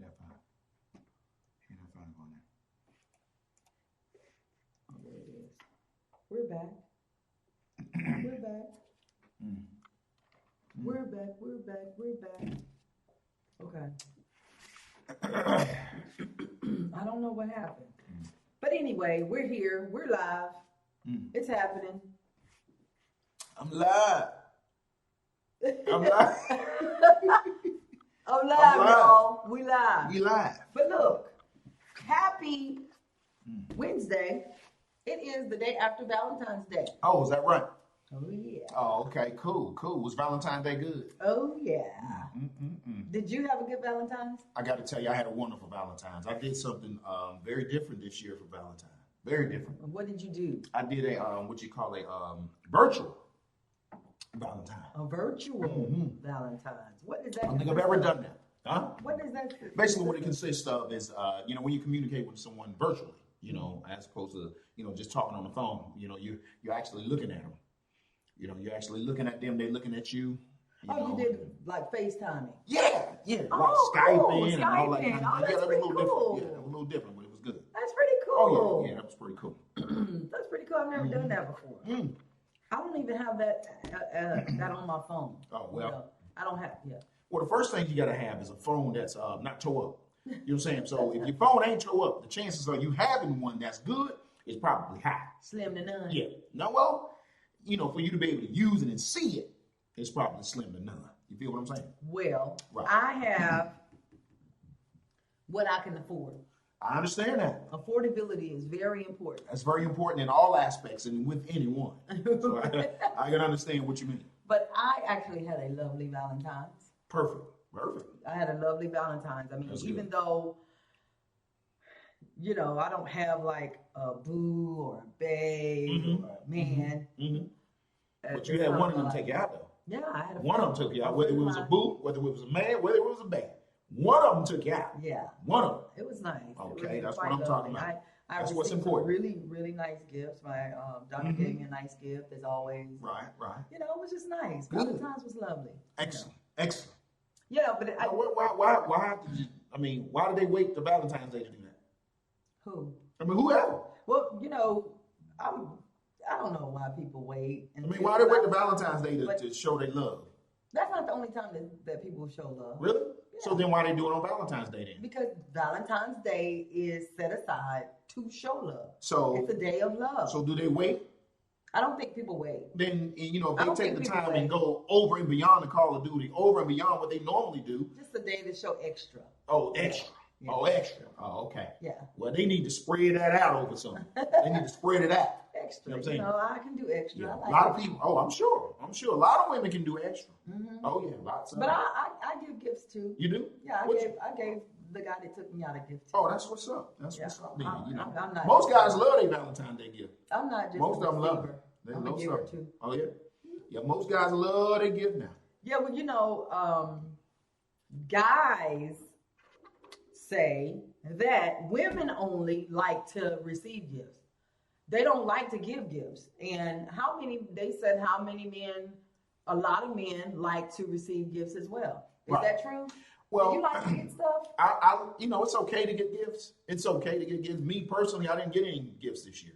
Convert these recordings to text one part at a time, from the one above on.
that fine. Ain't that fine going Oh, there it is. We're back. We're back. We're back. We're back. We're back. Okay. I don't know what happened. But anyway, we're here. We're live. It's happening. I'm live. I'm live. I'm live, y'all. We live. We live. But look, happy Wednesday. It is the day after Valentine's Day. Oh, is that right? Oh, yeah. Oh, okay. Cool. Was Valentine's Day good? Oh, yeah. Did you have a good Valentine's? I got to tell you, I had a wonderful Valentine's. I did something very different this year for Valentine's. Very different. What did you do? I did a virtual Valentine. A virtual Valentine's. What is that? I don't think I've ever done that. Huh? What is that? Basically, what it consists of is, when you communicate with someone virtually, as opposed to, just talking on the phone, you're actually looking at them. You're actually looking at them. They're looking at you. You did like FaceTiming. Yeah. Like Skyping and all that kind of thing. That's pretty cool. Yeah, a little different, but it was good. That's pretty cool. Oh, yeah, that was pretty cool. That's pretty cool. I've never done that before. I don't even have that on my phone. Oh, well. I don't have, Well, the first thing you got to have is a phone that's not tore up. You know what I'm saying? So if your phone ain't tore up, the chances of you having one that's good is probably high. Slim to none. Yeah. Now, well, for you to be able to use it and see it, it's probably slim to none. You feel what I'm saying? Well, right. I have what I can afford. I understand that. Affordability is very important. That's very important in all aspects and with anyone. So I can understand what you mean. But I actually had a lovely Valentine's. Perfect. I had a lovely Valentine's. I mean, That's even good. though, I don't have like a boo or a babe or a man. But you had one of them take you out, though. Yeah, I had one of them took you out, whether it was a boo, whether it was a man, whether it was a babe. One of them took you out. Yeah. One of them. It was nice. Okay, that's what I'm talking about. I That's received what's some important. really, really nice gifts. My daughter gave me a nice gift, as always. Right. It was just nice. Good. Valentine's was lovely. Excellent. Yeah, but why did they wait till Valentine's Day to do that? Who? I mean, whoever. Well, I don't know why people wait. Why they wait to Valentine's Day to show their love? That's not the only time that people show love. Really? Yeah. So then why they do it on Valentine's Day then? Because Valentine's Day is set aside to show love. So it's a day of love. So do they wait? I don't think people wait. Then, if they take the time and go over and beyond the Call of Duty, over and beyond what they normally do. Just a day to show extra. Oh, extra. Yeah. Oh, extra. Oh, okay. Yeah. Well, they need to spread that out over something. They need to spread it out. Extra. You know what I'm saying? I can do extra. Yeah. I like a lot extra. of people. Oh, I'm sure. A lot of women can do extra. Oh, yeah. Lots of But I give gifts too. You do? Yeah, I gave the guy that took me out a gift too. Oh, that's what's up. What's up. Then, I'm not most guys love their Valentine's Day gift. I'm not just most of them love it. They I'm love a giver too. Oh, yeah? Yeah, most guys love their gift now. Yeah, well, guys say that women only like to receive gifts. They don't like to give gifts. And they said how many men, a lot of men like to receive gifts as well. Is that true? Well, do you like to get stuff? It's okay to get gifts. It's okay to get gifts. Me personally, I didn't get any gifts this year.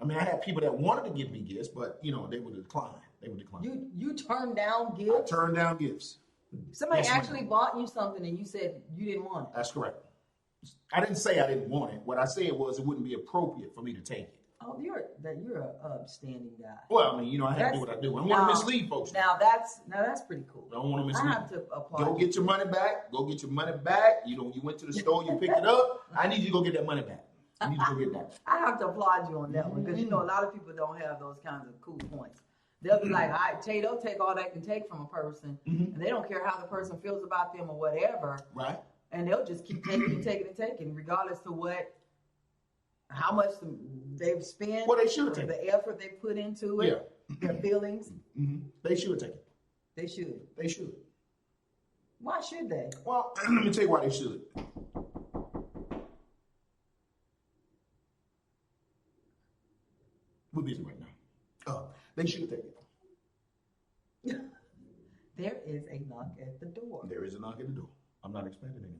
I mean, I had people that wanted to give me gifts, but they would decline. You turned down gifts? I turned down gifts. Somebody actually bought you something and you said you didn't want it. That's correct. I didn't say I didn't want it. What I said was it wouldn't be appropriate for me to take it. Oh, you're an upstanding guy. Well, I had to do what I do. I don't want to mislead folks. Now that's pretty cool. I don't want to mislead. I have to applaud. Go get your money back. You went to the store, you picked it up. I need you to go get that money back. You need to go get that. I have to applaud you on that one because a lot of people don't have those kinds of cool points. They'll be like, all right, they'll take all they can take from a person, and they don't care how the person feels about them or whatever. Right. And they'll just keep taking, regardless to how much they've spent. Well, they should take the effort they put into it, their feelings. They should take it. They should. They should. Why should they? Well, let me tell you why they should. We're busy right now. They should take it. There is a knock at the door. There is a knock at the door. I'm not expecting anyone.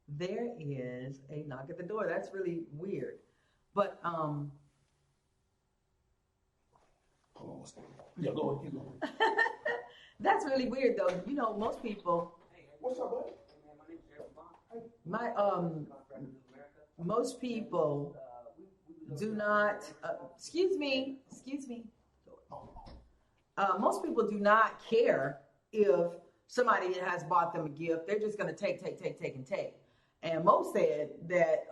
There is a knock at the door. That's really weird. But Hold on a second. Yeah, go ahead. Keep going. that's really weird though. You know, most people What's up, buddy? my most people do not excuse me. Most people do not care if somebody has bought them a gift. They're just going to take, and take. And most said that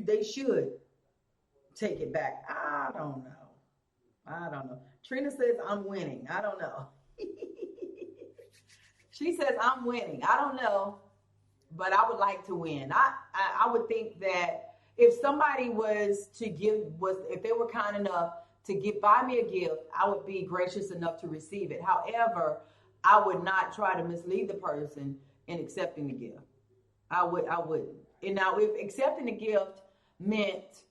they should take it back. I don't know. Trina says I'm winning. I don't know. She says I'm winning. I don't know, but I would like to win. I would think that if somebody if they were kind enough to buy me a gift, I would be gracious enough to receive it. However, I would not try to mislead the person in accepting the gift. I wouldn't. And now, if accepting the gift meant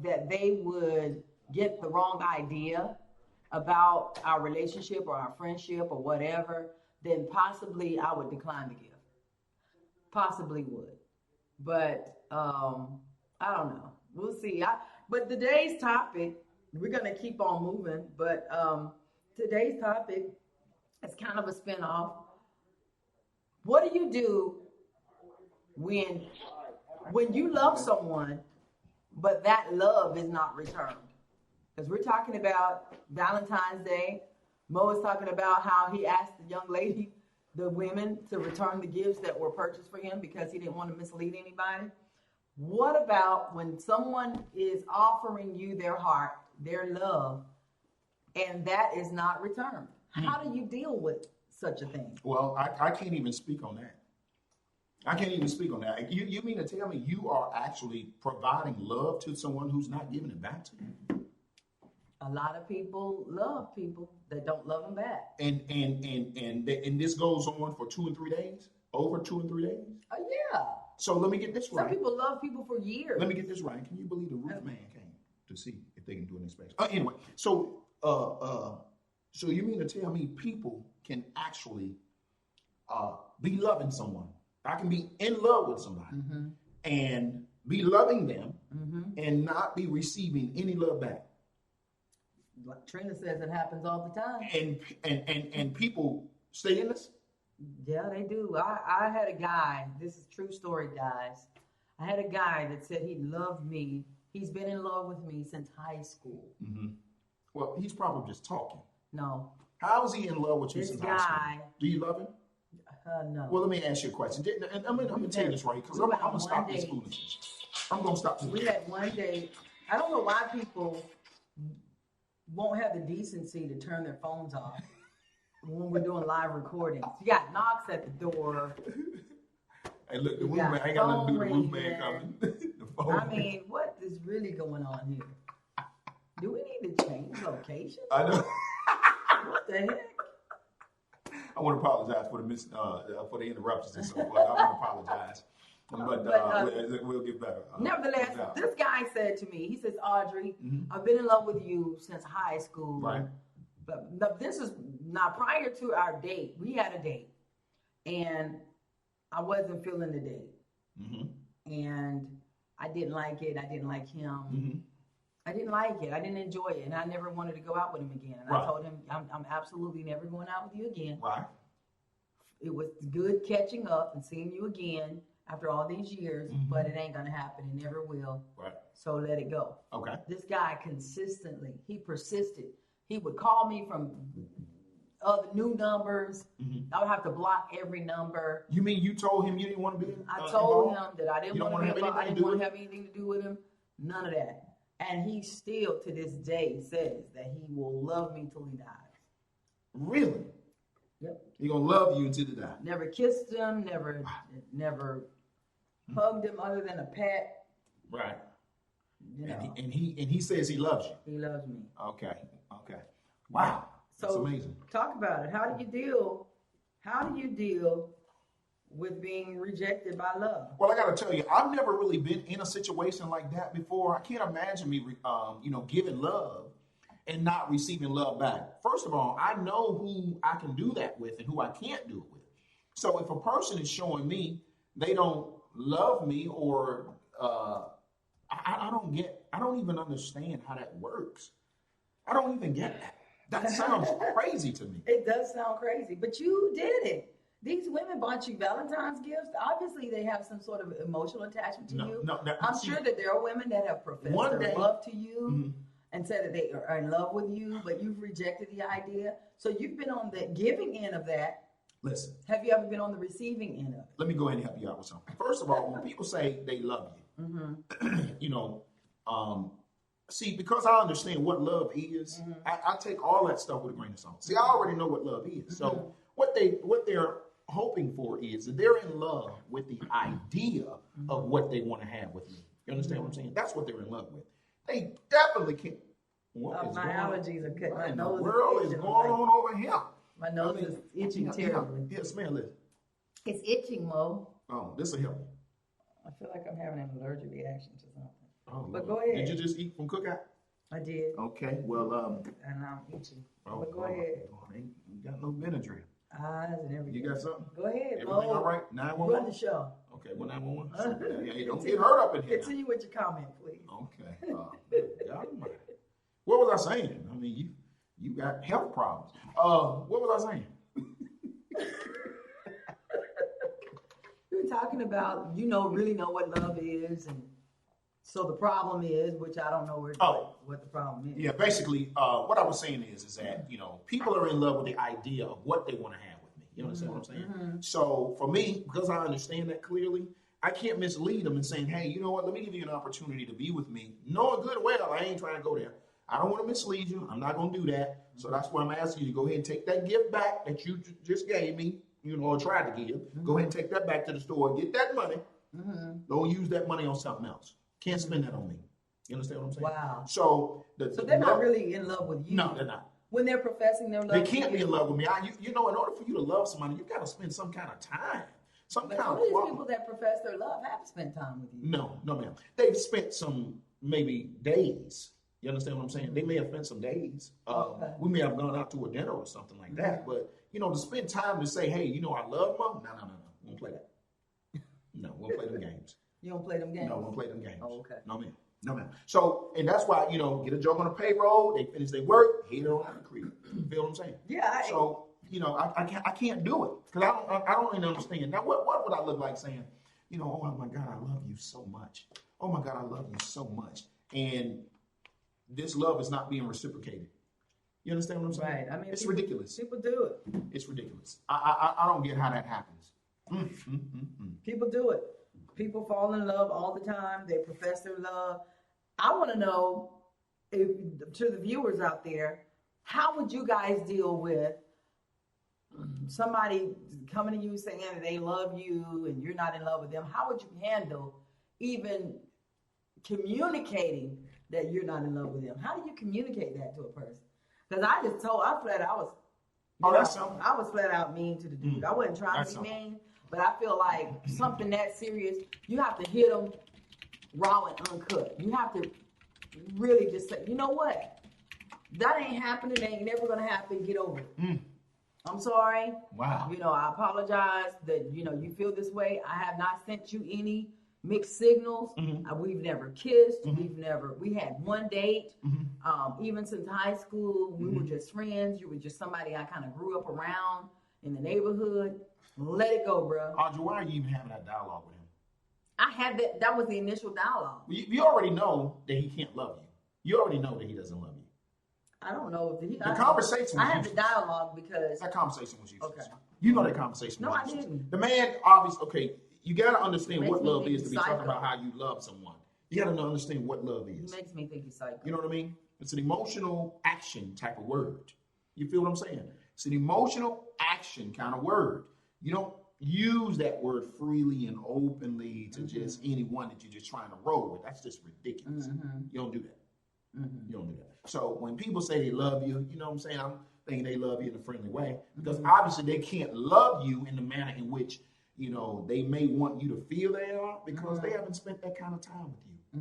that they would get the wrong idea about our relationship or our friendship or whatever, then possibly I would decline the gift. Possibly would. But I don't know. We'll see. But today's topic, we're going to keep on moving, but today's topic is kind of a spinoff. What do you do when you love someone, but that love is not returned? Because we're talking about Valentine's Day. Mo is talking about how he asked the women, to return the gifts that were purchased for him because he didn't want to mislead anybody. What about when someone is offering you their heart, their love, and that is not returned? How do you deal with such a thing? Well, I can't even speak on that. You mean to tell me you are actually providing love to someone who's not giving it back to you? A lot of people love people that don't love them back. And this goes on for 2 and 3 days? Over 2 and 3 days? Yeah. So let me get this right. Some people love people for years. Let me get this right. Can you believe the roof man came to see if they can do an inspection? Anyway, so you mean to tell me people can actually be loving someone? I can be in love with somebody and be loving them and not be receiving any love back. Like Trina says, it happens all the time. And people stay in this? Yeah, they do. I had a guy, this is true story, guys. I had a guy that said he loved me. He's been in love with me since high school. Mm-hmm. Well, he's probably just talking. No. How is he in love with you since high school? Do you love him? No. Well, let me ask you a question. And I'm going to tell you this right, because I'm going to stop this foolishness. I'm going to stop this. We had one day, I don't know why people won't have the decency to turn their phones off when we're doing live recordings. You got knocks at the door. Hey, look, the roof man, I ain't got nothing to do with the roof man coming. The phone I mean, what is really going on here? Do we need to change location? I know. What the heck? I want to apologize for the interruptions and so forth. I want to apologize. But we'll get better. Nevertheless, this guy said to me, he says, Audrey, I've been in love with you since high school. Right. But this is not prior to our date. We had a date. And I wasn't feeling the date. Mm-hmm. And I didn't like it. I didn't like him. Mm-hmm. I didn't like it. I didn't enjoy it. And I never wanted to go out with him again. And I told him, I'm absolutely never going out with you again. Right. It was good catching up and seeing you again after all these years, but it ain't going to happen. It never will. Right. So let it go. Okay. This guy he persisted. He would call me from other new numbers. Mm-hmm. I would have to block every number. You mean you told him you didn't want to be I told him that I didn't want to have anything to do with him. None of that. And he still, to this day, says that he will love me till he dies. Really? Yep. He's going to love you until he dies. Never kissed him, never hugged him other than a pet. Right. You know. And he says he loves you. He loves me. Okay. Wow. That's amazing. Talk about it. How do you deal with being rejected by love? Well, I got to tell you, I've never really been in a situation like that before. I can't imagine me, giving love and not receiving love back. First of all, I know who I can do that with and who I can't do it with. So if a person is showing me they don't love me, or I don't even understand how that works. I don't even get that. That sounds crazy to me. It does sound crazy, but you did it. These women bought you Valentine's gifts. Obviously, they have some sort of emotional attachment to you. I'm sure that there are women that have professed their love to you and said that they are in love with you, but you've rejected the idea. So you've been on the giving end of that. Listen. Have you ever been on the receiving end of it? Let me go ahead and help you out with something. First of all, when people say they love you, you know, see, because I understand what love is, I take all that stuff with a grain of salt. See, I already know what love is. So what they're hoping for is that they're in love with the idea of what they want to have with me. You understand what I'm saying? That's what they're in love with. They definitely can't. What is my allergies are cutting. My nose. What in the world is going on over here? My nose is itching terribly. Yeah, smell it. It's itching, Mo. Oh, this will help. I feel like I'm having an allergic reaction to something. Oh, but go ahead. Did you just eat from cookout? I did. Okay, well, and I'm itching. Oh, but go ahead. You got no Benadryl. Eyes and everything. You got something? Go ahead. Everything all right? 911? Run the show. Okay, well, 911. Yeah, don't get hurt up in here. Continue with your comment, please. Okay. God almighty. What was I saying? I mean, you got health problems. What was I saying? We were talking about, really know what love is, and so the problem is, which I don't know what the problem is. Yeah, basically, what I was saying is that, people are in love with the idea of what they want to have with me. You understand what I'm saying? So for me, because I understand that clearly, I can't mislead them in saying, hey, you know what, let me give you an opportunity to be with me, knowing good well I ain't trying to go there. I don't want to mislead you. I'm not going to do that. So that's why I'm asking you to go ahead and take that gift back that you just gave me, or tried to give. Go ahead and take that back to the store, get that money. Don't use that money on something else. Can't spend that on me. You understand what I'm saying? Wow. So they're not really in love with you. No, they're not. When they're professing their love, they can't be in love with me. In order for you to love somebody, you got to spend some kind of time. Some these people that profess their love have spent time with you. No, ma'am. They've spent some maybe days. You understand what I'm saying? They may have spent some days. We may have gone out to a dinner or something like that. But, to spend time to say, hey, I love Mom. No. We won't play that. No, we won't play them games. You don't play them games? No, we won't play them games. Oh, okay. No, ma'am. So, and that's why, get a job on the payroll. They finish their work. Hit it on the creek. You feel what I'm saying? Yeah. I can't do it because I don't even understand. Now, what would I look like saying, oh my God, I love you so much. Oh my God, I love you so much. And this love is not being reciprocated. You understand what I'm saying? Right. I mean, it's ridiculous. People do it. It's ridiculous. I don't get how that happens. People do it. People fall in love all the time. They profess their love. I want to know, to the viewers out there, how would you guys deal with somebody coming to you saying that they love you and you're not in love with them? How would you handle even communicating that you're not in love with them? How do you communicate that to a person? Because I was flat out mean to the dude. I wasn't trying to be mean, but I feel like something that serious, you have to hit them raw and uncut. You have to really just say, you know what? That ain't happening. It ain't never going to happen. Get over it. I'm sorry. Wow. I apologize that, you feel this way. I have not sent you any mixed signals. We've never kissed. We had one date. Even since high school, we were just friends. You were just somebody I kind of grew up around in the neighborhood. Let it go, bro. Audrey, why are you even having that dialogue with him? I had that. That was the initial dialogue. You already know that he can't love you. You already know that he doesn't love you. I don't know if the conversation. I had the dialogue because that conversation was useless. Okay. You know that conversation. No, was I useless. didn't. The man obviously. Okay, you got to understand what me love think is to be he's talking psycho. about how you love someone. You got to understand what love is. He makes me think he's psycho. You know what I mean? It's an emotional action type of word. You feel what I'm saying? It's an emotional action kind of word. You don't use that word freely and openly to just anyone that you're just trying to roll with. That's just ridiculous. You don't do that. You don't do that. So when people say they love you, you know what I'm saying? I'm thinking they love you in a friendly way because obviously they can't love you in the manner in which, they may want you to feel they are because they haven't spent that kind of time with you.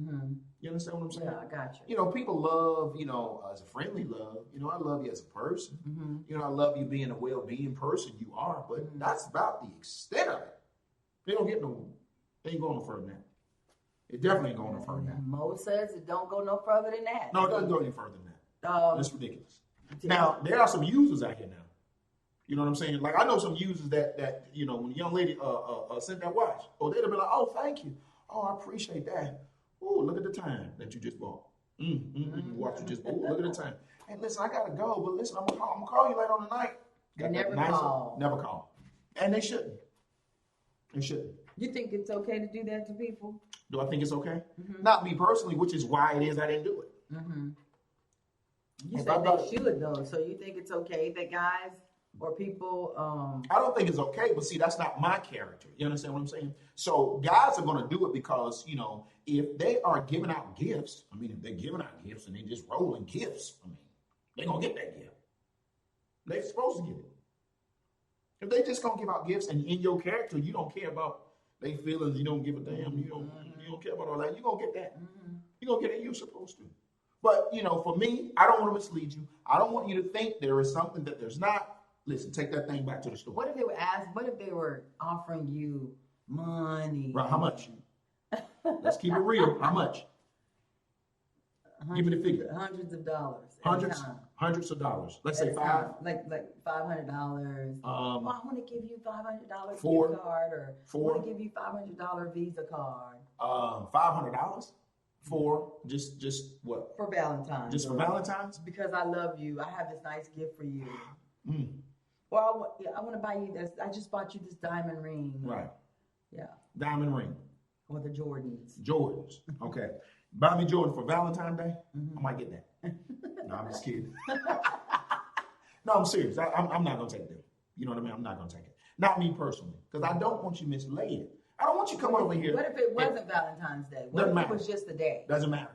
You understand what I'm saying? Yeah, I got you. You know, people love, you know, as a friendly love. You know, I love you as a person. You know, I love you being a well-being person you are, but that's about the extent of it. They don't get no, they ain't going no further than that. It definitely ain't going no further than that. Mo says it don't go no further than that. No, it doesn't go any further than that. It's ridiculous. Now, there are some users out here now. You know what I'm saying? Like, I know some users that you know, when the young lady sent that watch, they'd have been like, oh, thank you. Oh, I appreciate that. Oh, look at the time that you just bought. Watch you just bought. Look at the time. Hey, listen, I got to go, but listen, I'm gonna call you later on the night. Never call. Never call. And they shouldn't. They shouldn't. You think it's okay to do that to people? Do I think it's okay? Not me personally, which is why it is I didn't do it. You said they should, though. So you think it's okay that guys or people... I don't think it's okay, but see, that's not my character. You understand what I'm saying? So guys are going to do it because, you know, if they are giving out gifts, I mean, if they're giving out gifts and they just rolling gifts, I mean, they're going to get that gift. They're supposed to get it. If they just going to give out gifts and in your character, you don't care about their feelings, you don't give a damn, you don't care about all that, you're going to get that. You're going to get it, you're supposed to. But, you know, for me, I don't want to mislead you. I don't want you to think there is something that there's not. Listen, take that thing back to the store. What if they were offering you money? Right, how much? Let's keep it real. How much? Give me the figure. Hundreds of dollars. Hundreds of dollars. Let's say five. Like $500. I want to give you $500 gift card, or I want to give you $500 Visa card. $500 for just what? For Valentine's. Just for Valentine's? Because I love you. I have this nice gift for you. Well, I want to buy you this. I just bought you this diamond ring. Right. Yeah. Diamond ring. Or the Jordans. Jordans. Okay. Buy me Jordan for Valentine's Day. I might get that. No, I'm just kidding. No, I'm serious. I'm not going to take them. You know what I mean? I'm not going to take it. Not me personally. Because I don't want you misled. I don't want you coming over here. What if it wasn't Valentine's Day? What if it was just a day? Doesn't matter.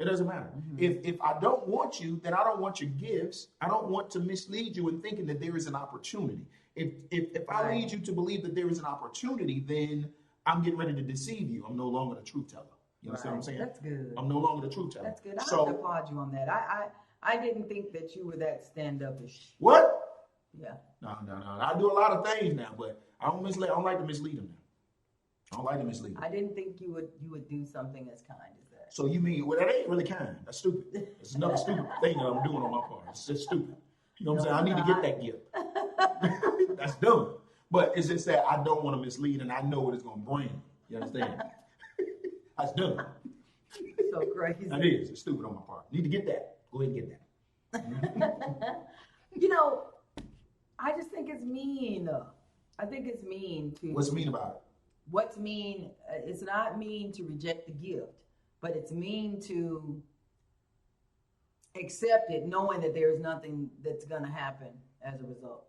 It doesn't matter. If I don't want you, then I don't want your gifts. I don't want to mislead you in thinking that there is an opportunity. If I lead you to believe that there is an opportunity, then I'm getting ready to deceive you. I'm no longer the truth teller. You understand what I'm saying? That's good. I'm no longer the truth teller. That's good. I have to applaud you on that. I didn't think that you were that stand-up-ish. What? Yeah. No. I do a lot of things now, but I don't like to mislead them now. I don't like to mislead them. I didn't think you would do something as kind as that. So you mean, well, that ain't really kind. That's stupid. It's another stupid thing that I'm doing on my part. It's just stupid. You know what I'm saying? I need to get that gift. That's dumb. But it's just that I don't want to mislead, and I know what it's going to bring. You understand? That's dumb. So crazy. That is. It's stupid on my part. Need to get that. Go ahead and get that. You know, I just think it's mean. I think it's mean to... What's mean about it? What's mean? It's not mean to reject the gift, but it's mean to accept it knowing that there's nothing that's going to happen as a result.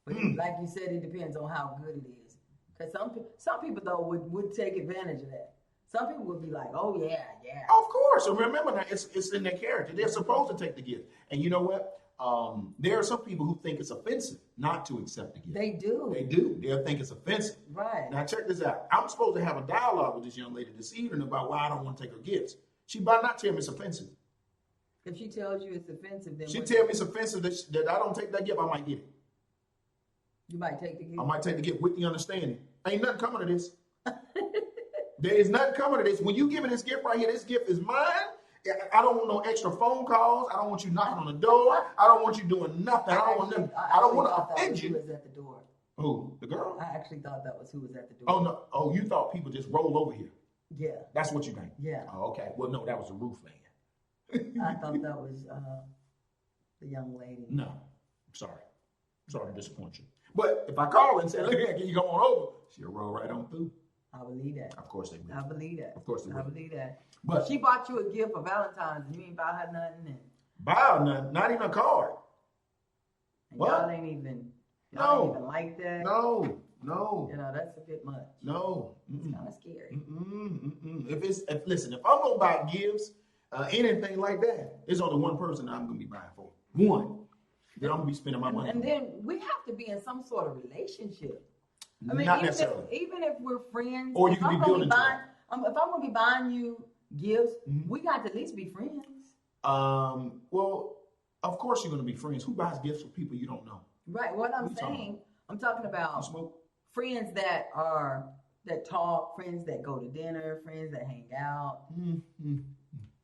But like you said, it depends on how good it is. Because some people, though, would take advantage of that. Some people would be like, oh, yeah. Of course. And remember that it's in their character. They're supposed to take the gift. And you know what? There are some people who think it's offensive not to accept the gift. They do. They'll think it's offensive. Right. Now, check this out. I'm supposed to have a dialogue with this young lady this evening about why I don't want to take her gifts. She better not tell me it's offensive. If she tells you it's offensive, then... She tell me it's offensive that I don't take that gift, I might get it. You might take the gift? I might take the gift with the understanding. Ain't nothing coming to this. There is nothing coming to this. When you give me this gift right here, this gift is mine. I don't want no extra phone calls. I don't want you knocking on the door. I don't want you doing nothing. I don't want to offend you. Who was at the door? Who? The girl? I actually thought that was who was at the door. Oh, no. Oh, you thought people just rolled over here. Yeah. That's what you think? Yeah. Oh, okay. Well, no, that was the roof man. I thought that was the young lady. No. I'm sorry. Sorry to disappoint you. But if I call her and say, look here, can you go on over? She'll roll right on through. I believe that. Of course they will. I believe that. Of course they will. I believe that. But she bought you a gift for Valentine's and you ain't buy her nothing then. Buy her nothing, not even a card. And what? Y'all ain't even like that. No. You know, that's a bit much. No. It's kind of scary. Listen, if I'm gonna buy gifts, anything like that, there's only one person I'm gonna be buying for. One. Then I'm gonna be spending my money. And then we have to be in some sort of relationship. I mean, not necessarily. Even if we're friends, or you can be building. If I'm gonna be buying you gifts, we got to at least be friends. Well, of course you're going to be friends. Who buys gifts for people you don't know? Right. What I'm saying, I'm talking about friends that talk, friends that go to dinner, friends that hang out,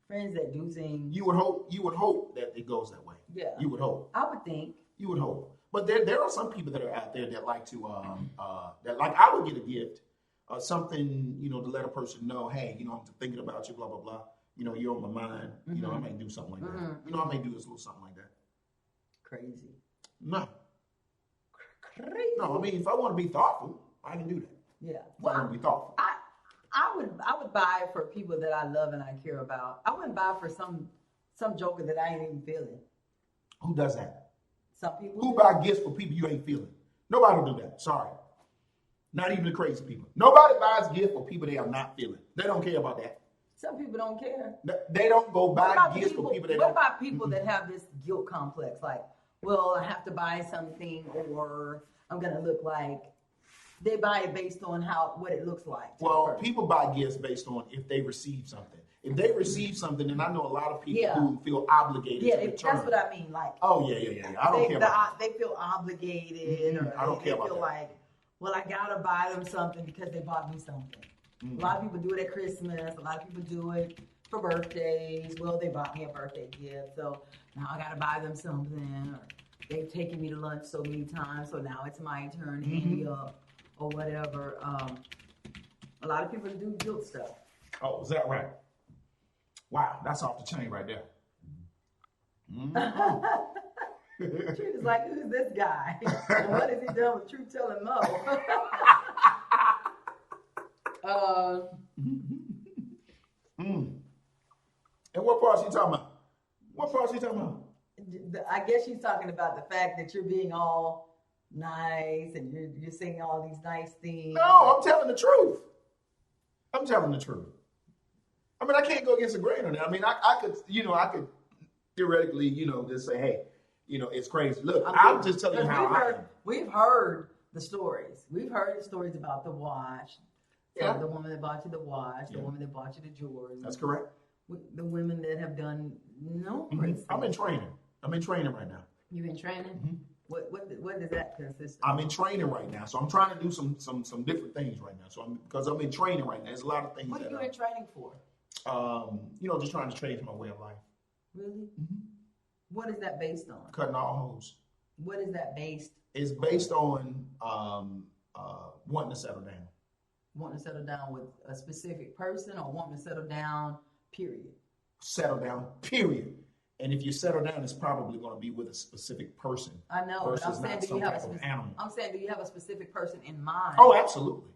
friends that do things. You would hope that it goes that way. Yeah. You would hope. I would think. You would hope. But there are some people that are out there that like to that like I would get a gift, something, to let a person know, hey, I'm thinking about you, blah blah blah. You're on my mind. I may do something like that. I may do this little something like that. Crazy. No. Crazy. No, I mean, if I want to be thoughtful, I can do that. Yeah. Well, I want to be thoughtful. I would buy for people that I love and I care about. I wouldn't buy for some joker that I ain't even feeling. Who does that? Some people. Who buy gifts for people you ain't feeling? Nobody will do that. Sorry. Not even the crazy people. Nobody buys gifts for people they are not feeling. They don't care about that. Some people don't care. They don't go buy gifts for people that don't. What about people that have this guilt complex? Like, well, I have to buy something, or I'm gonna look like. They buy it based on what it looks like. Well, people buy gifts based on if they receive something. If they receive something, then I know a lot of people who feel obligated to return. That's what I mean. Like, oh yeah. I don't care about that. They feel obligated, or I don't care about feel that. like, well, I gotta buy them something because they bought me something. A lot of people do it at Christmas. A lot of people do it for birthdays. Well, they bought me a birthday gift, so now I gotta buy them something. Or they've taken me to lunch so many times, so now it's my turn to hand me up or whatever. A lot of people do guilt stuff. Oh, is that right? Wow, that's off the chain right there. Truth is like, who's this guy? And what has he done with Truth Telling Mo? And what part is she talking about? What part is she talking about? I guess she's talking about the fact that you're being all nice and you're saying all these nice things. No, I'm telling the truth. I'm telling the truth. I mean, I can't go against the grain on that. I mean, I could theoretically, just say, hey, it's crazy. Look, I'm just telling you how we've heard the stories. We've heard the stories about the watch. Yeah. The woman that bought you the watch, the woman that bought you the jewelry. That's correct. The women that have done I'm in training. I'm in training right now. You've been training? Mm-hmm. What does that consist of? I'm in training right now, so I'm trying to do some different things right now. So because I'm in training right now, there's a lot of things. What are you in training for? Just trying to change my way of life. Really? Mm-hmm. What is that based on? Cutting all hoes. What is that based? It's based on wanting to settle down. Wanting to settle down with a specific person, or wanting to settle down, period? Settle down, period. And if you settle down, it's probably going to be with a specific person. I know, but I'm saying, do you have animal. I'm saying, do you have a specific person in mind? Oh, absolutely.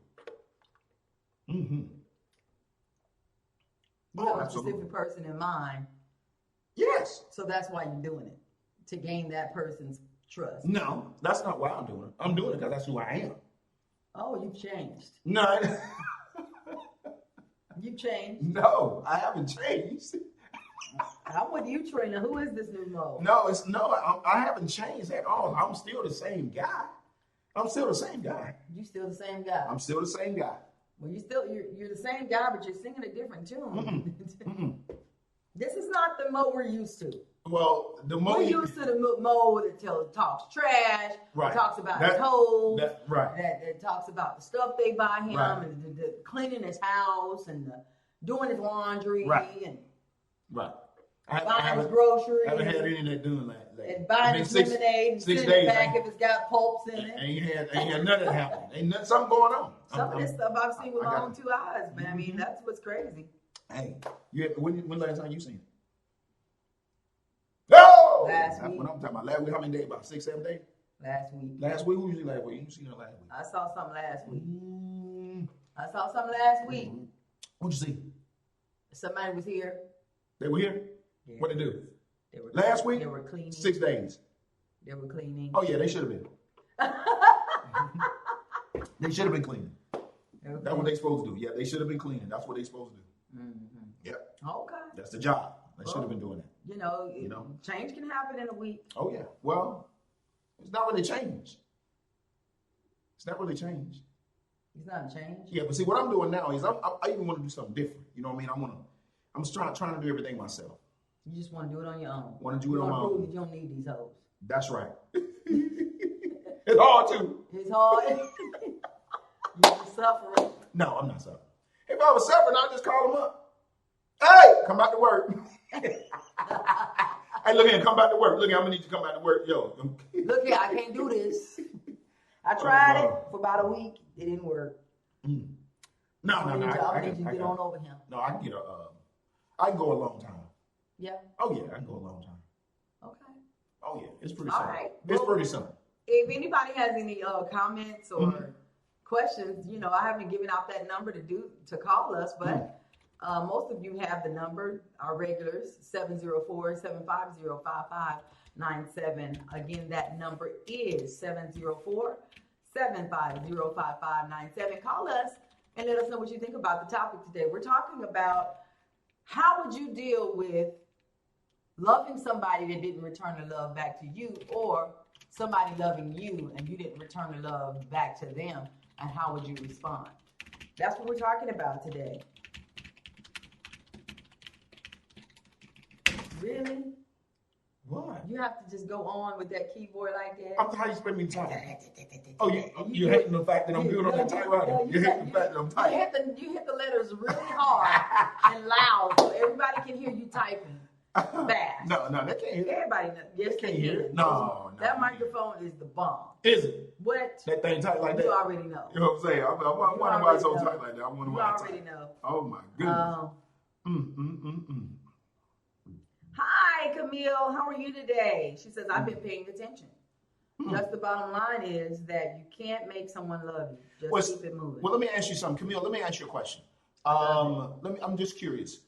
Mm-hmm. You have a specific person in mind. Yes. So that's why you're doing it, to gain that person's trust. No, that's not why I'm doing it. I'm doing it because that's who I am. Oh, you've changed. No. You've changed. No, I haven't changed. I'm with you, Trina. Who is this new Mo? I haven't changed at all. I'm still the same guy. I'm still the same guy. You still the same guy? I'm still the same guy. Well, you're the same guy, but you're singing a different tune. This is not the Mo we're used to. Well, we're used to the Mo that talks trash, right. Talks about his hoes, right. that talks about the stuff they buy him, right. And the cleaning his house and doing his laundry, right. And right. buying his groceries. I haven't had any of that doing like and buying his lemonade and sitting it back if it's got pulps in it. Ain't had none of that happen. Ain't nothing, something going on. Some of this stuff I've seen with my own two eyes, man. I mean, that's what's crazy. Hey, when last time you seen it? No! Last week. That's what I'm talking about. Last week, how many days? About 6-7 days? Last week. Last week? Who you seen last week? You seen it last week? I saw something last week. I saw something last week. What'd you see? Somebody was here. They were here? Yeah. What'd they do? They were last week? They were cleaning. 6 days. They were cleaning. Oh, yeah, they should have been. They should have been cleaning. That's what they supposed to do. Yeah, they should have been cleaning. That's what they supposed to do. Mm-hmm. Yep. Okay. That's the job. They should have been doing that. You know, change can happen in a week. Oh, yeah. Well, it's not really changed. It's not really changed. It's not changed? Yeah, but see, what I'm doing now is I even want to do something different. You know what I mean? I'm trying to do everything myself. You just want to do it on your own. Want to do it on my prove own. that you don't need these hoes. That's right. It's hard too. It's hard. You're suffering. No, I'm not suffering. If I was suffering, I'd just call them up. Hey, come back to work. Hey, look here, come back to work. Look here, I'm gonna need you to come back to work. Yo. Look here, I can't do this. I tried it for about a week. It didn't work. Mm. No. I need you to get on over him. No, I can get I can go a long time. Yeah. Oh yeah, I can go a long time. Okay. Oh yeah, it's pretty All simple. right. It's pretty simple. If anybody has any comments or questions, I haven't given out that number to call us, but most of you have the number, our regulars, 704-750-5597. Again, that number is 704-750-5597. Call us and let us know what you think about the topic today. We're talking about how would you deal with loving somebody that didn't return the love back to you, or somebody loving you and you didn't return the love back to them, and how would you respond? That's what we're talking about today. Really? What? You have to just go on with that keyboard like that? How you spend me time? Oh, you hating the fact that I'm doing on that typewriter? You hating the fact that I'm typing? You hit the letters really hard and loud so everybody can hear you typing fast. No, they can't hear it. Everybody knows. Yes, They can't hear it. No. That microphone is the bomb. Is it? What? That thing tight like that? You already know. You know what I'm saying? I wonder why it's so tight like that. I wonder why it's already tight. know. Oh my goodness. Hi, Camille. How are you today? She says, I've been paying attention. Just the bottom line is that you can't make someone love you. Just keep it moving. Well, let me ask you something. Camille, let me ask you a question. I'm just curious.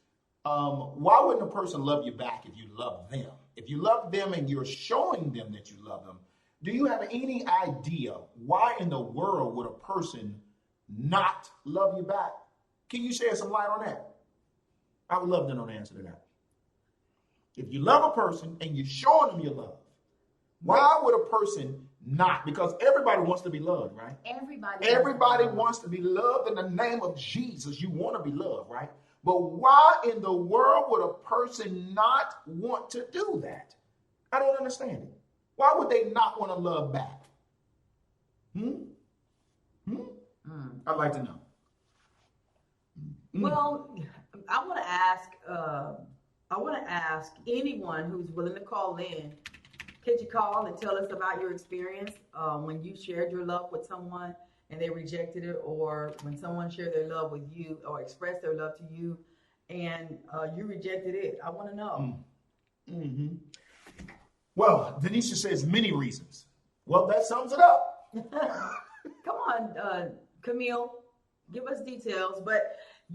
Why wouldn't a person love you back if you love them? If you love them and you're showing them that you love them, do you have any idea why in the world would a person not love you back? Can you shed some light on that? I would love to know the answer to that. If you love a person and you're showing them your love, why would a person not? Because everybody wants to be loved, right? Everybody wants to be loved in the name of Jesus. You want to be loved, right? But why in the world would a person not want to do that? I don't understand it. Why would they not want to love back? I'd like to know. Well, I want to ask anyone who's willing to call in. Could you call and tell us about your experience when you shared your love with someone and they rejected it, or when someone shared their love with you or expressed their love to you and you rejected it? I want to know. Well, Denisha says many reasons. Well, that sums it up. Come on, Camille, give us details. But I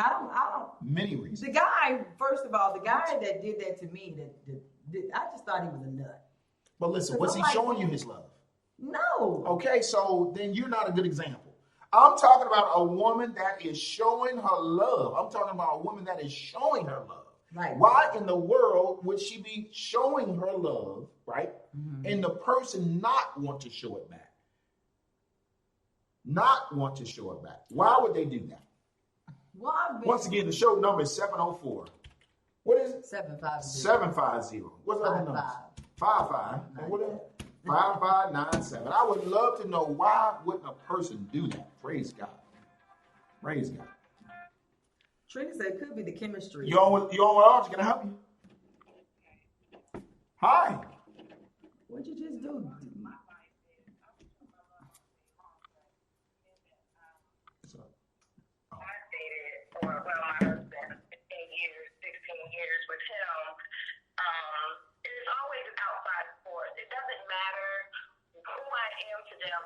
don't. Many reasons. The guy, first of all, the guy that did that to me, I just thought he was a nut. But listen, was he showing you his love? No. Okay, so then you're not a good example. I'm talking about a woman that is showing her love. I'm talking about a woman that is showing her love. Right. Why in the world would she be showing her love, right? And the person not want to show it back? Not want to show it back. Why would they do that? Well, Once again, the show number is 704. What is it? 750. 750. What's the other number? 55. And what else? 5597. I would love to know, why wouldn't a person do that? Praise God. Praise God. Trina said it could be the chemistry. You on with Archie? Can I help you? Hi. What'd you just do? My husband, 15 years, 16 years with him. It's always an outside force. It doesn't matter who I am to them.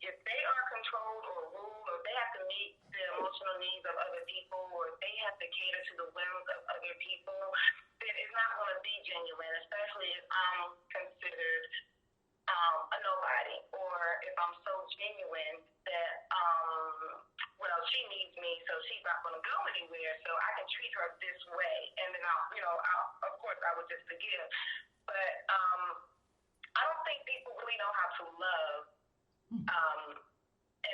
If they are controlled or ruled, or they have to meet the emotional needs of other people, or if they have to cater to the whims of other people, then it's not going to be genuine, especially if I'm considered a nobody, or if I'm so genuine that she needs me, so she's not going to go anywhere, so I can treat her this way, and then of course I would just forgive. But I don't think people really know how to love and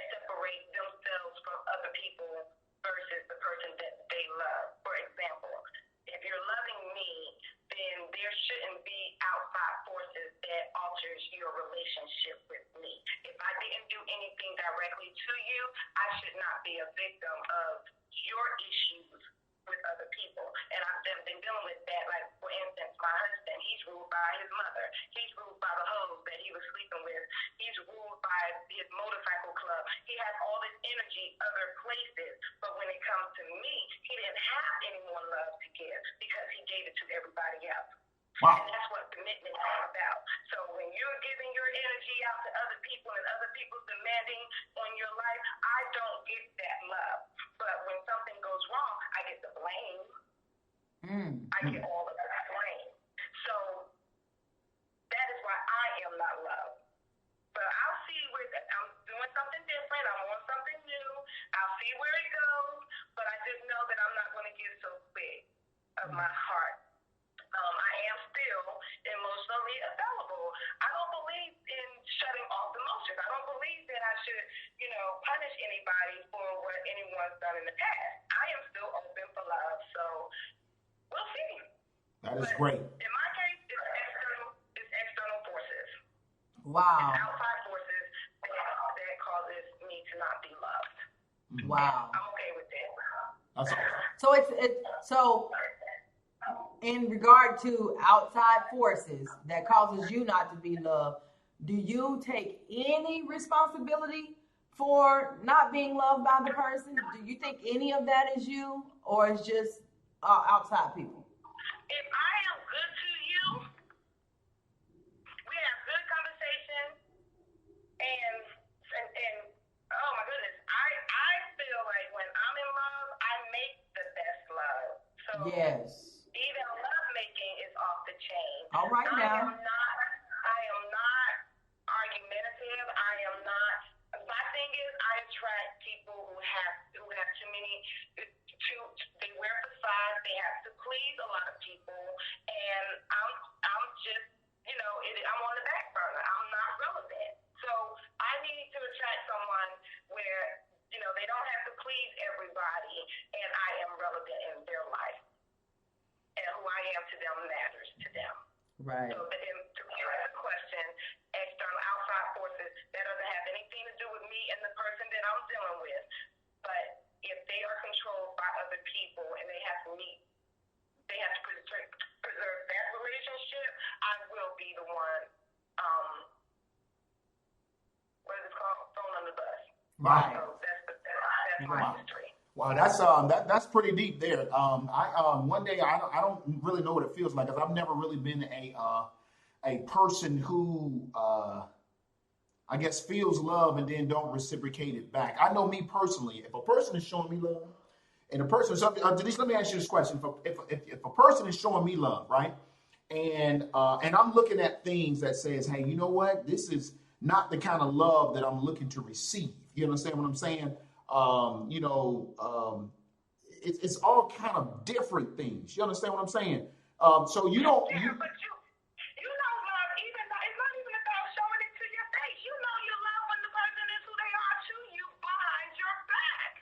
separate themselves from other people versus the person that they love. For example, if you're loving me, then there shouldn't be outside forces that alters your relationship with me. If I didn't do anything directly to you, I should not be a victim of your issues with other people. And I've been dealing with that. Like, for instance, my husband, he's ruled by his mother. He's ruled by the hoes that he was sleeping with. He's ruled by his motorcycle club. He has all this energy other places. But when it comes to me, he didn't have any more love to give because he gave it to everybody else. Wow. And that's what commitment is all about. So when you're giving your energy out to other people and other people demanding on your life, I don't get that love. But when something goes wrong, I get the blame. I get all of that blame. So that is why I am not loved. But I'll see where I'm doing something different. I'm on something new. I'll see where it goes. But I just know that I'm not going to give so quick of my heart. I am still emotionally available. I don't believe in shutting off emotions. I don't believe that I should, punish anybody for what anyone's done in the past. I am still open for love. So we'll see. That is but great. In my case, it's external forces. Wow. It's outside forces that causes me to not be loved. Wow. I'm okay with that. That's awesome. So in regard to outside forces that causes you not to be loved, do you take any responsibility for not being loved by the person? Do you think any of that is you, or is just outside people? If I am good to you, we have good conversation, and oh my goodness, I feel like when I'm in love, I make the best love. So Yes. even love making is off the chain. All right now. I am not argumentative. I am not. My thing is, I attract people who have too many. They wear facades. They have to please a lot of people, and I'm just I'm on the back burner. I'm not relevant. So I need to attract someone where they don't have to please everybody, and I am relevant in their life, and who I am to them matters to them. Right. So to answer the question, external outside forces, that doesn't have anything to do with me and the person that I'm dealing with. But if they are controlled by other people and they have to preserve that relationship, I will be the one, what is it called? Thrown on the bus. Right. So that's my history. Wow, that's pretty deep there. One day I don't really know what it feels like, because I've never really been a person who I guess feels love and then don't reciprocate it back. I know me personally, if a person is showing me love, and Denise, let me ask you this question: if a person is showing me love, right, and I'm looking at things that says, hey, you know what, this is not the kind of love that I'm looking to receive. You understand what I'm saying? It's all kind of different things. You understand what I'm saying? So you don't. Yeah, but you know love, even though it's not even about showing it to your face. You know you love when the person is who they are to you behind your back.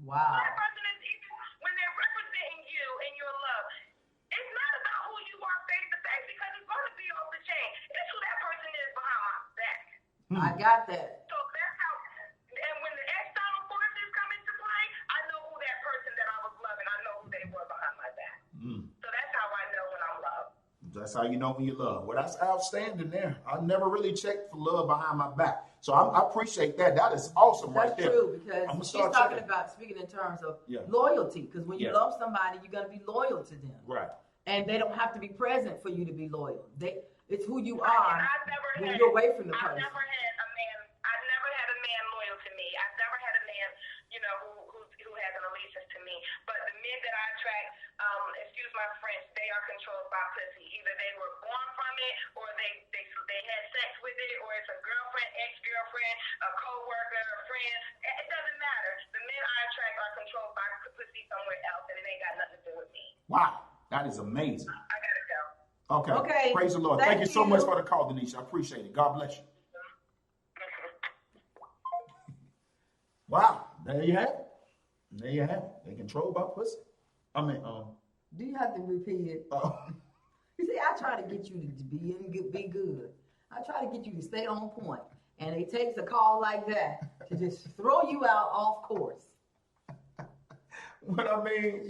Wow. That person is, even when they're representing you in your love, it's not about who you are face to face, because it's going to be off the chain. It's who that person is behind my back. I got that. So that's how. And when the external forces come into play, I know who that person that I was loving, I know who they were behind my back. So that's how I know when I'm loved. That's how you know when you love. Well, that's outstanding there. I never really checked for love behind my back. So I appreciate that. That is awesome. That's right there. true, because she's talking about speaking in terms of loyalty. Because when you love somebody, you're going to be loyal to them. Right. And they don't have to be present for you to be loyal. It's who you Right. are when you're away from the person. I've never had a man loyal to me. I've never had a man, who has an allegiance to me. But the men that I attract, excuse my French, they are controlled by pussy. Either they were born from it, or they had sex with it, or it's a girlfriend, ex-girlfriend, a co-worker, a friend. It doesn't matter. The men I attract are controlled by pussy somewhere else, and it ain't got nothing to do with me. Wow, that is amazing. I gotta go. Okay. Praise the Lord. Thank you so much for the call, Denise. I appreciate it. God bless you. Wow, there you have it. There you have it. They controlled by pussy. I mean, Do you have to repeat it? You see, I try to get you to be good. I try to get you to stay on point. And it takes a call like that to just throw you out off course. But I mean,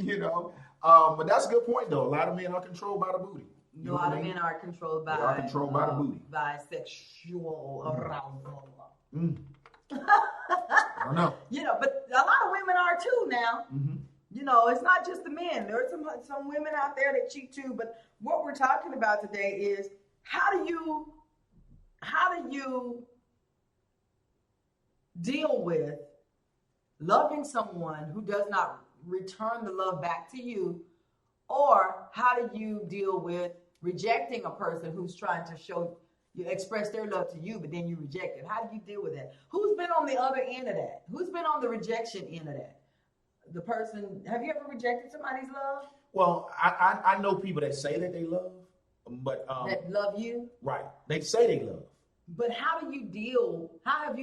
but that's a good point though. A lot of men are controlled by the booty. A lot of men are controlled by the booty. By sexual arousal. I don't know. But a lot of women are too now. Mm-hmm. It's not just the men. There are some women out there that cheat too. But what we're talking about today is how do you deal with loving someone who does not return the love back to you, or how do you deal with rejecting a person who's trying to express their love to you, but then you reject it? How do you deal with that? Who's been on the other end of that? Who's been on the rejection end of that? The person, have you ever rejected somebody's love? Well, I know people that say that they love, but that love you? Right. They say they love. But how have you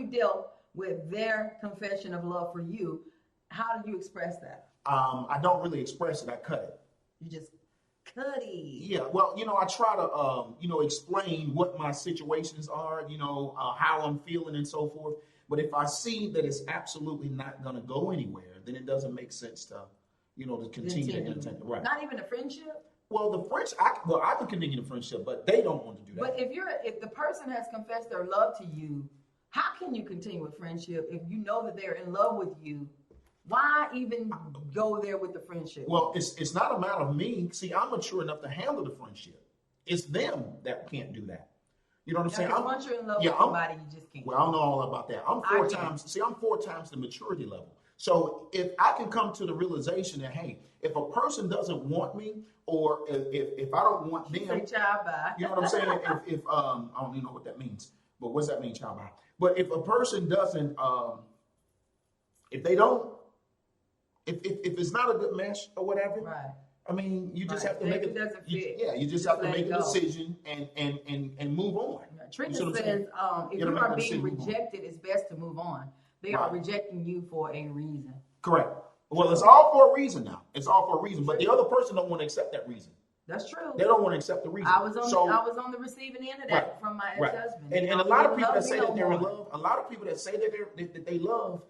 dealt with their confession of love for you? How do you express that? I don't really express it. I cut it. You just cut it. Yeah. Well, I try to, explain what my situations are, how I'm feeling and so forth. But if I see that it's absolutely not going to go anywhere, then it doesn't make sense to, to continue to entertain. Right. Not even a friendship? Well, I can continue the friendship, but they don't want to do that. But if the person has confessed their love to you, how can you continue a friendship if you know that they're in love with you? Why even go there with the friendship? Well, it's not a matter of me. See, I'm mature enough to handle the friendship. It's them that can't do that. You know what I'm saying? Once you're in love with somebody, you just can't. Well, I don't know all about that. I'm four times the maturity level. So if I can come to the realization that, hey, if a person doesn't want me, or if I don't want them, say child bye. You know what I'm saying? If I don't even know what that means, but what's that mean, child bye? But if a person doesn't, if they don't, if it's not a good mesh or whatever, right. I mean, you just have to make it. You just have to make a decision and move on. Trina says, if you are being rejected, it's best to move on. They are rejecting you for a reason. Correct. Well, it's all for a reason now. It's all for a reason, but the other person don't want to accept that reason. That's true. They don't want to accept the reason. I was on the receiving end of that from my ex-husband. And a lot of people that say that they're in love, a lot of people that say that they love,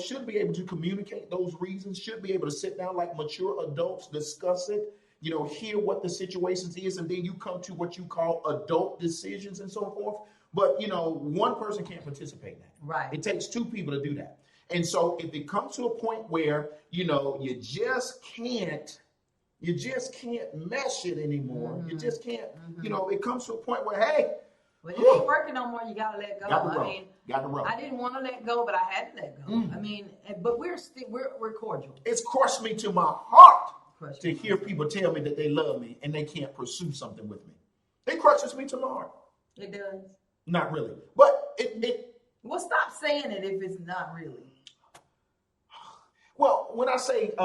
should be able to communicate those reasons, should be able to sit down like mature adults, discuss it, hear what the situation is, and then you come to what you call adult decisions and so forth. But, one person can't participate in that. Right. It takes two people to do that. And so if it comes to a point where, you just can't mesh it anymore. Mm-hmm. You just can't, it comes to a point where, hey. When it ain't working no more, you got to let go. Got to roll. I didn't want to let go, but I had to let go. Mm. But we're cordial. It's crushed me to my heart to hear people tell me that they love me and they can't pursue something with me. It crushes me to my heart. It does. Not really. But it well, stop saying it if it's not really. Well, when I say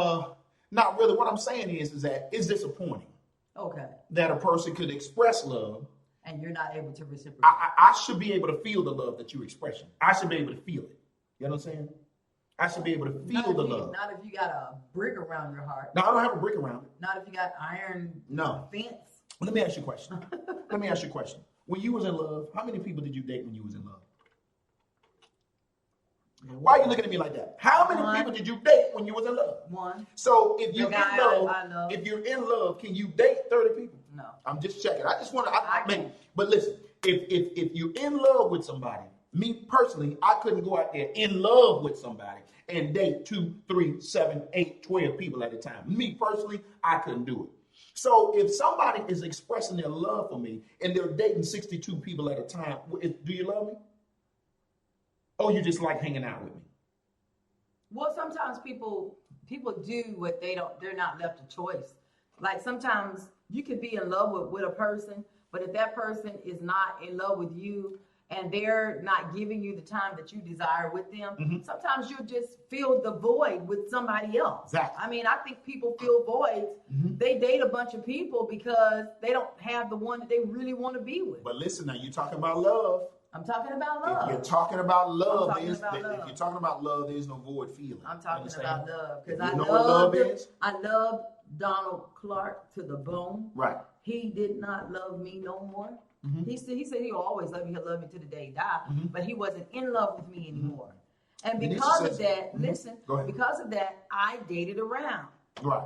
not really, what I'm saying is that it's disappointing. Okay. That a person could express love. And you're not able to reciprocate. I should be able to feel the love that you're expressing. I should be able to feel it. You know what I'm saying? I should be able to feel the love. Not if you got a brick around your heart. No, I don't have a brick around it. Not if you got iron fence. Let me ask you a question. When you was in love, how many people did you date when you was in love? Why are you looking at me like that? How many people did you date when you was in love? One. So if you're in love, can you date 30 people? No. I'm just checking. I just want to. But listen, if you're in love with somebody, me personally, I couldn't go out there in love with somebody and date 2, 3, 7, 8, 12 people at a time. Me personally, I couldn't do it. So if somebody is expressing their love for me and they're dating 62 people at a time, do you love me? Or you just like hanging out with me? Well, sometimes people do what they're not left a choice. Like sometimes you could be in love with a person, but if that person is not in love with you and they're not giving you the time that you desire with them, sometimes you'll just fill the void with somebody else. Exactly. I mean, I think people fill voids. They date a bunch of people because they don't have the one that they really want to be with. But listen now, you're talking about love. I'm talking about love. If you're talking about love, If you're talking about love, there's no void feeling. I'm talking about love because I love Donald Clark to the bone. Right. He did not love me no more. Mm-hmm. He said he'll always love me. He'll love me to the day he died. Mm-hmm. But he wasn't in love with me anymore. And because of that, because of that, I dated around. Right.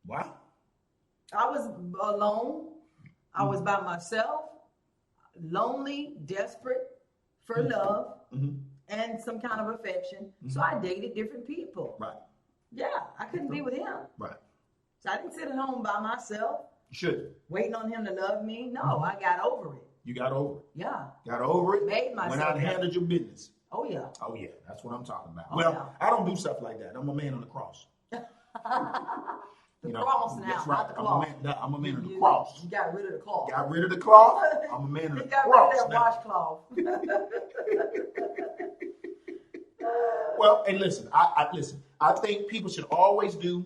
Wow. I was alone. I was by myself, lonely, desperate for love and some kind of affection. So I dated different people. Right. Yeah, I couldn't be with him. Right. So I didn't sit at home by myself. You should. Waiting on him to love me. No, I got over it. You got over it. Yeah. Got over it. Made myself. Went out and handled your business. Oh, yeah. Oh, yeah. That's what I'm talking about. Oh, well, yeah. I don't do stuff like that. I'm a man on the cross. The cross now, that's right. not the cloth. I'm a man of the cross. You got rid of the cloth. Got rid of the cloth. I'm a man of the cross. You got rid of that washcloth. Well, and listen, I think people should always do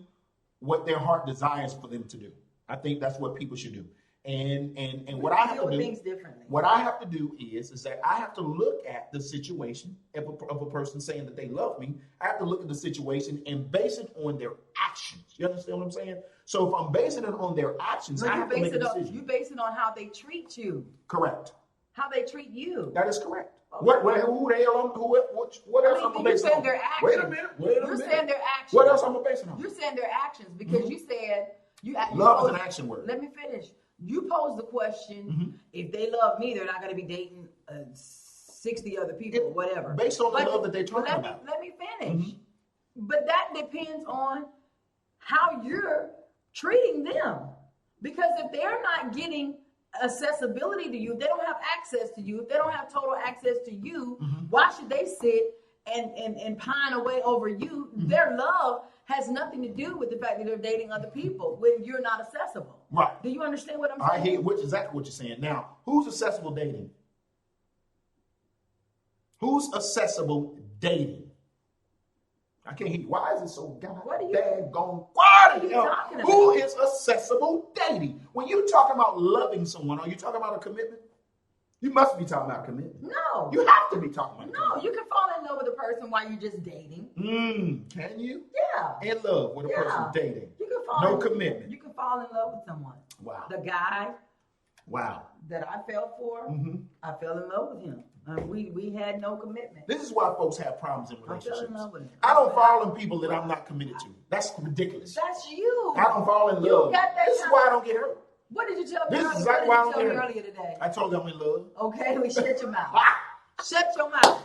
what their heart desires for them to do. I think that's what people should do. And what I have to do, things differently. What I have to do is that I have to look at the situation of a person saying that they love me. I have to look at the situation and base it on their actions. You understand what I'm saying? So if I'm basing it on their actions, I have to make a decision. You base it on how they treat you. Correct. How they treat you. That is correct. Okay. What else I'm gonna base it on? Their actions. Wait a minute. You're saying their actions. What else I'm gonna base it on? You're saying their actions because you said love is an action word. Let me finish. You posed the question: if they love me, they're not going to be dating 60 other people or whatever. Based on the love that they're talking about. Let me finish. But that depends on how you're treating them. Because if they're not getting accessibility to you, if they don't have access to you, if they don't have total access to you, why should they sit and pine away over you? Their love has nothing to do with the fact that they're dating other people when you're not accessible. Right. Do you understand what I'm saying? I hear exactly what you're saying. Now, who's accessible dating? Who's accessible dating? I can't hear you. Why is it so daggone quiet? Who is accessible dating? When you're talking about loving someone, are you talking about a commitment? You must be talking about commitment. No. You have to be talking about commitment. No, you can fall in love with a person while you're just dating. Can you? Yeah. In love with a person dating. You can fall commitment. You can fall in love with someone. Wow. The guy that I fell for, I fell in love with him. We had no commitment. This is why folks have problems in relationships. I fell in love with him. I don't fall in people that I'm not committed to. That's ridiculous. That's you. I don't fall in love. This is why I don't get hurt. What did you tell me? This is exactly why I don't get hurt. Earlier today? I told you I'm in love. Okay, well, shut your mouth. Shut your mouth.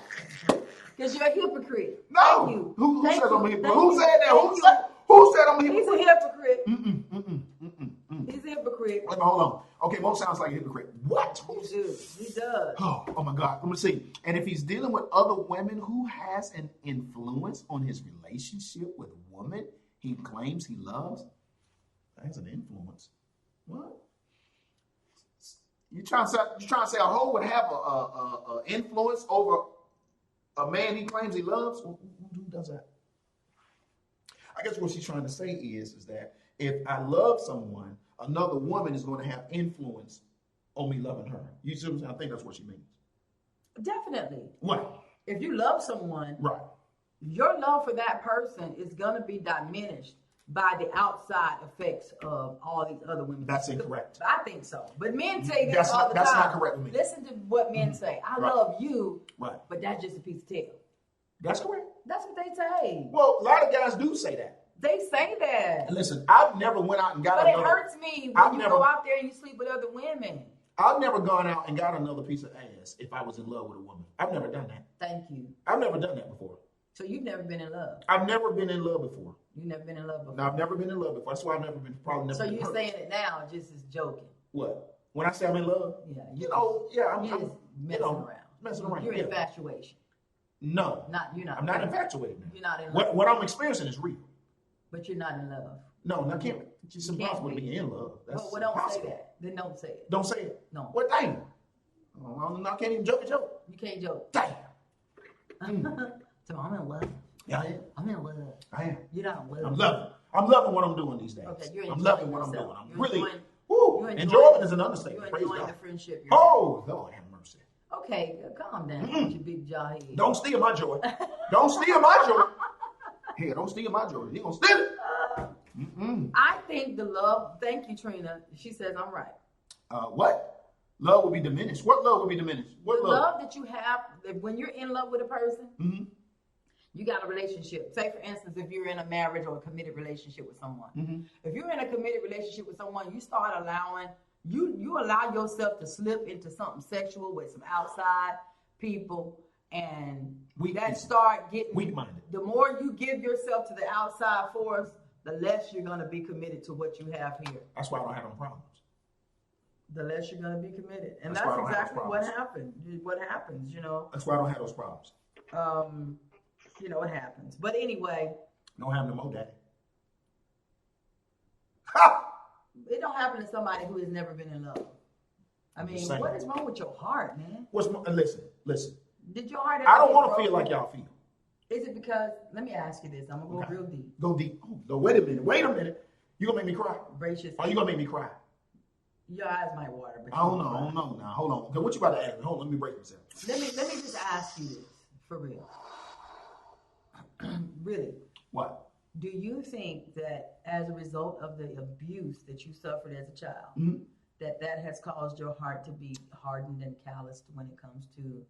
Because you're a hypocrite. No. Thank you. Who says I'm a hypocrite? Thank Who you. said that? Who said I'm a hypocrite? He's a hypocrite. He's a hypocrite. Wait, hold on. Okay, Mo sounds like a hypocrite. What? He does. Oh my God. Let me see. And if he's dealing with other women, who has an influence on his relationship with a woman he claims he loves? That's an influence. What? You trying to say a hoe would have a influence over a man he claims he loves? Who does that? I guess what she's trying to say is that if I love someone, another woman is going to have influence on me loving her. You see what I'm saying? I think that's what she means. Definitely. What? If you love someone, right, your love for that person is going to be diminished by the outside effects of all these other women. That's incorrect. I think so. But men say this all the time. That's not correct with me. Listen to what men say. I love you, but that's just a piece of tail. That's correct. That's what they say. Well, a lot of guys do say that. They say that. Listen, I've never went out and got another. But it hurts me when you go out there and you sleep with other women. I've never gone out and got another piece of ass if I was in love with a woman. I've never done that. Thank you. I've never done that before. So you've never been in love? I've never been in love before. You've never been in love before? No, I've never been in love before. That's why I've never been, probably never so been you're hurt. saying it now just as joking? What? When I say I'm in love? Yeah. I'm just messing around. Messing around. You're infatuation. No. You're not. I'm not infatuated now. You're not in love. What I'm experiencing is real. But you're not in love. No, I can't. It's impossible to be in love. That's don't impossible. say that. Then don't say it. Don't say it. No. What dang? I can't even joke a joke. You can't joke. Damn. So I'm in love. Yeah, I am. I'm in love. I am. You're not in love. I'm loving what I'm doing these days. Okay, you're I'm loving what I'm doing. I'm really. Woo, Woo. Enjoyment is an understatement. You're Praise enjoying God. the friendship. Oh, Lord have mercy. Okay, calm down with your big jaw head. Don't steal my joy. Don't steal my joy. Hey, don't steal my joy. You gonna steal it? I think the love. Thank you, Trina. She says I'm right. What? Love will be diminished. What love will be diminished? What The love? love that you have when you're in love with a person. You got a relationship. Say, for instance, if you're in a marriage or a committed relationship with someone. If you're in a committed relationship with someone, you start allowing, you allow yourself to slip into something sexual with some outside people. And start getting weak-minded. The more you give yourself to the outside force, the less you're going to be committed to what you have here. That's why I don't have no problems. The less you're going to be committed. And that's exactly what happened. What happens, you know. That's why I don't have those problems. You know, it happens. But anyway. Don't have no more, daddy. It don't happen to somebody who has never been in love. I mean, what is wrong with your heart, man? Listen. Did your heart? I don't want to feel like y'all feel. Is it because? Let me ask you this. I'm gonna go real deep. Go deep. Oh, wait a minute. You gonna make me cry? Brace yourself. Are you gonna make me cry? Your eyes might water, but I don't know. Now, hold on. Okay, what you about to ask me? Hold on, let me break myself. Let me just ask you this for real. Really. What? Do you think that as a result of the abuse that you suffered as a child, that has caused your heart to be hardened and calloused when it comes to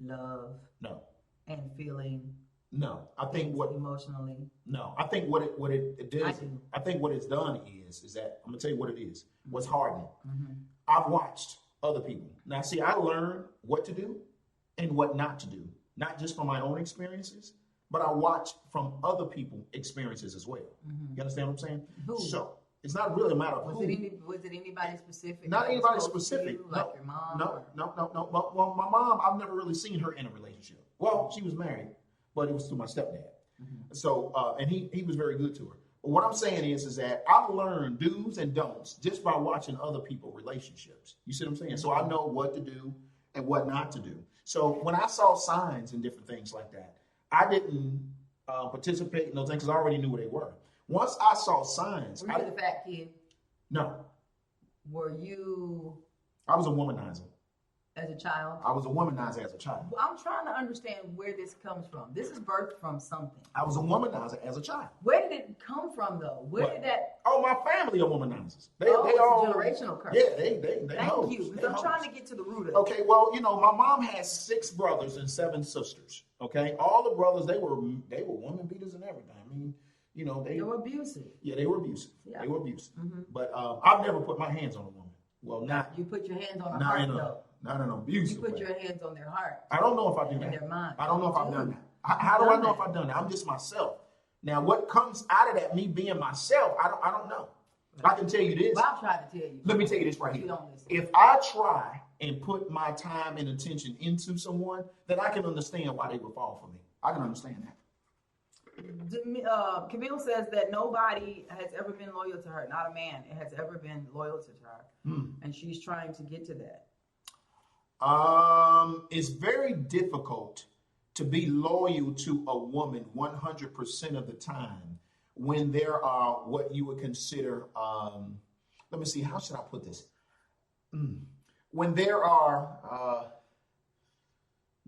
love? No. And feeling? No. I think what emotionally? No. I think what it does. I think what it's done is that I'm gonna tell you what it is. What's hardening. I've watched other people. Now, see, I learned what to do and what not to do, not just from my own experiences, but I watch from other people's experiences as well. You understand what I'm saying? Who? So it's not really a matter of was who. Was it anybody specific? Not anybody specific. You, like your mom? No. Well, my mom, I've never really seen her in a relationship. Well, she was married, but it was to my stepdad. So, and he was very good to her. But what I'm saying is that I've learned do's and don'ts just by watching other people's relationships. You see what I'm saying? So I know what to do and what not to do. So when I saw signs and different things like that, I didn't participate in those things because I already knew what they were. Once I saw signs. Were you the fat kid? No. Were you? I was a womanizer. As a child? I was a womanizer as a child. Well, I'm trying to understand where this comes from. This is birthed from something. I was a womanizer as a child. Where did it come from, though? Where did that? Oh, my family are womanizers. They it's all a generational curse. Yeah, they Thank you. Because I'm trying to get to the root of it. Okay, well, you know, my mom has 6 brothers and 7 sisters. Okay, all the brothers they were woman beaters and everything. I mean, you know, they were abusive. Yeah, they were abusive. Yeah. They were abusive. But I've never put my hands on a woman. Well, not you put your hands on a heart, though. Not an abusive. You put your hands on their heart. I don't know if I do that. Their mind. I don't know if I've done that. How do I know if I've done that? I'm just myself. Now, what comes out of that, me being myself, I don't know. I can tell you this. Well, I'll try to tell you. Let me tell you this right here. You don't listen. If I try and put my time and attention into someone, then I can understand why they would fall for me. I can understand that. Camille says that nobody has ever been loyal to her. Not a man has ever been loyal to her. And she's trying to get to that. It's very difficult to be loyal to a woman 100% of the time when there are what you would consider, let me see, how should I put this? When there are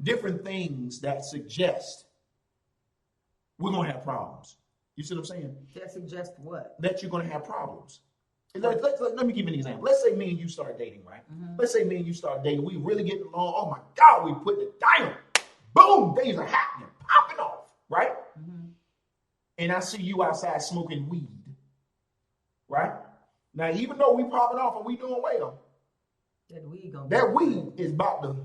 different things that suggest we're going to have problems. You see what I'm saying? That suggests what? That you're going to have problems. Let me give you an example. Let's say me and you start dating, right? Let's say me and you start dating. We really get along. Oh, my God, we put it down. Boom, things are happening, popping off, right? And I see you outside smoking weed, right? Now, even though we popping off and we doing well, that weed is about to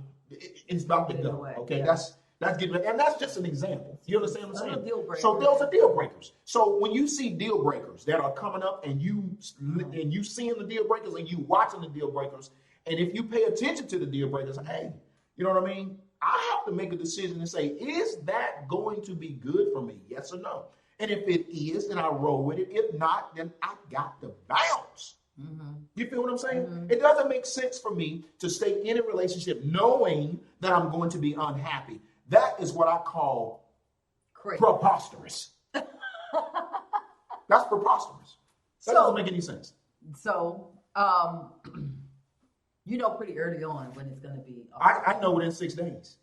go. Okay, yeah. That's getting, and that's just an example. You understand what I'm saying? So those are deal breakers. So when you see deal breakers that are coming up, and you seeing the deal breakers, and you watching the deal breakers, and if you pay attention to the deal breakers, hey, you know what I mean? I have to make a decision and say, is that going to be good for me? Yes or no? And if it is, then I roll with it. If not, then I got to bounce. You feel what I'm saying? It doesn't make sense for me to stay in a relationship knowing that I'm going to be unhappy. That is what I call preposterous. That's preposterous. That doesn't make any sense. So You know pretty early on when it's going to be. I know within 6 days.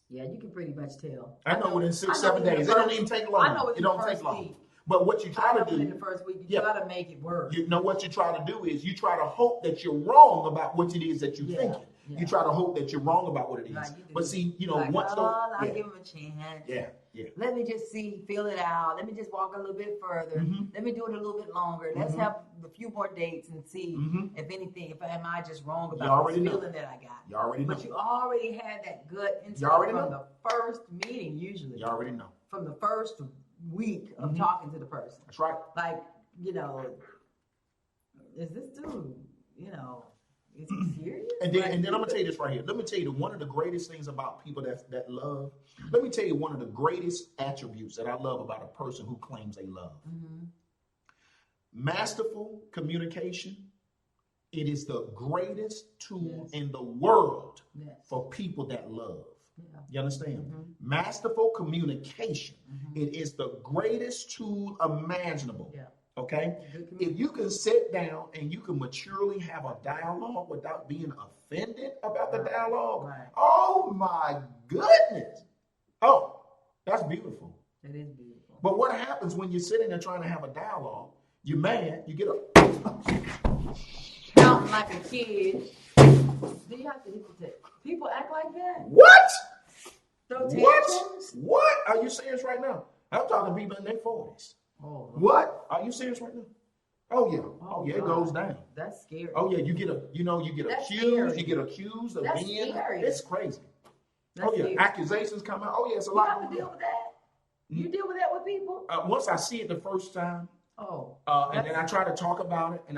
Yeah, you can pretty much tell. I know within 6, 7 days. It don't even take long. I know it don't take long. week. But what you try to do in the first week, you try to make it work. You know what you try to do is you try to hope that you're wrong about what it is that you're thinking. Yeah. You try to hope that you're wrong about what it is. But see, once I'll give him a chance. Yeah. Let me just feel it out. Let me just walk a little bit further. Mm-hmm. Let me do it a little bit longer. Let's have a few more dates and see if am I just wrong about this feeling that I got. You already know. But you already had that gut instinct from the first meeting, usually. You already know. From the first week of talking to the person. That's right. Like, is this dude, is he serious? And then I'm gonna tell you this right here. Let me tell you one of the greatest things about people that love. Let me tell you one of the greatest attributes that I love about a person who claims they love. Mm-hmm. Masterful communication. It is the greatest tool in the world for people that love. Yeah. You understand? Mm-hmm. Masterful communication. Mm-hmm. It is the greatest tool imaginable. Yeah. Okay? If you can sit down and you can maturely have a dialogue without being offended about the dialogue, oh my goodness. Oh, that's beautiful. It is beautiful. But what happens when you're sitting there trying to have a dialogue? You're mad, you get shouting like a kid. Do you have to hit the tip? People act like that. What? What? What? Are you serious right now? I'm talking to people in their 40s. Oh, what? Are you serious right now? Oh yeah. Oh yeah, it goes down. That's scary. Oh yeah, you get accused. Scary. You get accused of being. Scary. It's crazy. That's scary. Accusations come out. Oh yeah, it's a lot. You have to deal with that. You deal with that with people. Once I see it the first time. And then I try to talk about it, and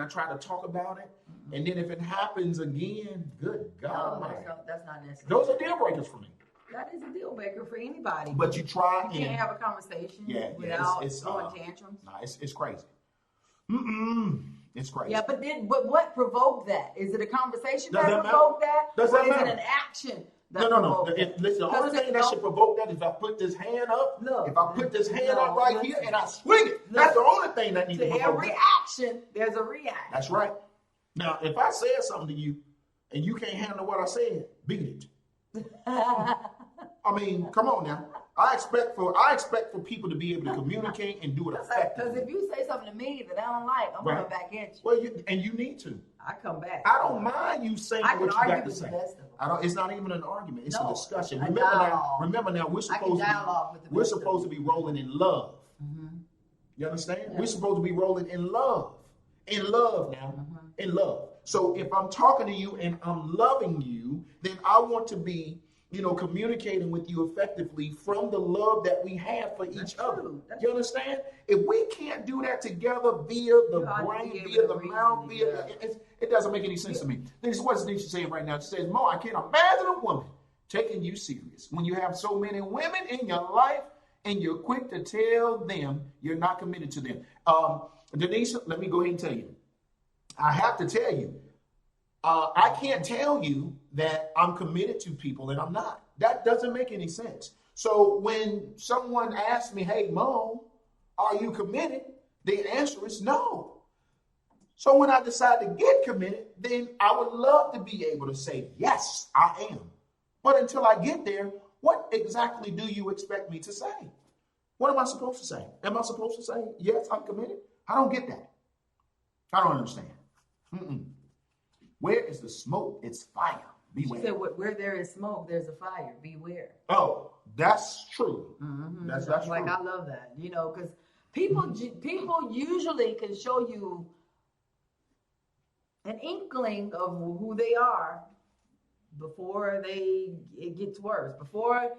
and then if it happens again, good God, that's not necessary. Those are deal breakers for me. That is a deal breaker for anybody. But you try. You can't have a conversation without throwing tantrums. No, it's crazy. It's crazy. Yeah, but what provoked that? Is it a conversation that provoked that? Does that matter? Is it an action? No. Listen, the only thing that should provoke that is if I put this hand up. Look, if I put this hand up right here and I swing it, that's the only thing that needs to provoke every action, there's a reaction. That's right. Now, if I said something to you and you can't handle what I said, beat it. I mean, come on now. I expect for people to be able to communicate and do it effectively. Because if you say something to me that I don't like, I'm coming back at you. Well, you need to. I come back. I don't mind you saying what you got to say. It's not even an argument. It's a discussion. Remember now, we're supposed to be rolling in love. Mm-hmm. You understand? Yeah. We're supposed to be rolling in love. In love now. Mm-hmm. In love. So if I'm talking to you and I'm loving you, then I want to be communicating with you effectively from the love that we have for each other. You understand? If we can't do that together via the brain, via the mouth, it doesn't make any sense to me. This is what Nisha saying right now. She says, Mo, I can't imagine a woman taking you serious when you have so many women in your life and you're quick to tell them you're not committed to them. Denise, let me go ahead and tell you. I have to tell you, I can't tell you that I'm committed to people and I'm not. That doesn't make any sense. So when someone asks me, hey, Mo, are you committed? The answer is no. So when I decide to get committed, then I would love to be able to say, yes, I am. But until I get there, what exactly do you expect me to say? What am I supposed to say? Am I supposed to say, yes, I'm committed? I don't get that. I don't understand. Where is the smoke? It's fire. Beware. She said, where there is smoke, there's a fire. Beware. Oh, that's true. Mm-hmm. That's true. Like, I love that. Because people usually can show you an inkling of who they are before it gets worse. Before